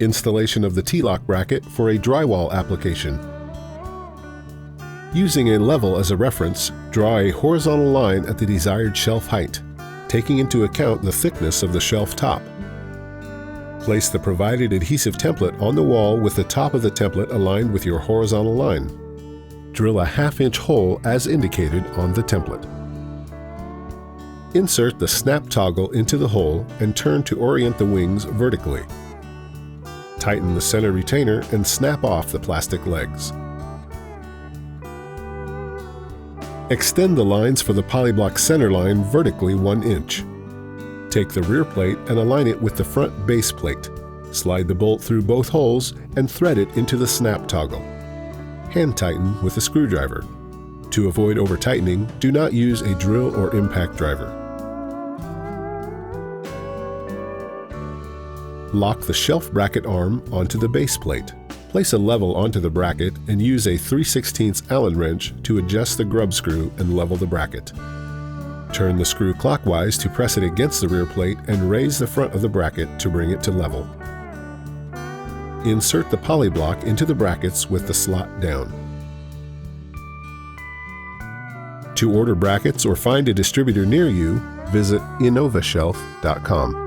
Installation of the T-LOC bracket for a drywall application. Using a level as a reference, draw a horizontal line at the desired shelf height, taking into account the thickness of the shelf top. Place the provided adhesive template on the wall with the top of the template aligned with your horizontal line. Drill a 1/2 inch hole as indicated on the template. Insert the snap toggle into the hole and turn to orient the wings vertically. Tighten the center retainer and snap off the plastic legs. Extend the lines for the polyblock center line vertically 1 inch. Take the rear plate and align it with the front base plate. Slide the bolt through both holes and thread it into the snap toggle. Hand tighten with a screwdriver. To avoid over-tightening, do not use a drill or impact driver. Lock the shelf bracket arm onto the base plate. Place a level onto the bracket and use a 3/16 Allen wrench to adjust the grub screw and level the bracket. Turn the screw clockwise to press it against the rear plate and raise the front of the bracket to bring it to level. Insert the poly block into the brackets with the slot down. To order brackets or find a distributor near you, visit InnovaShelf.com.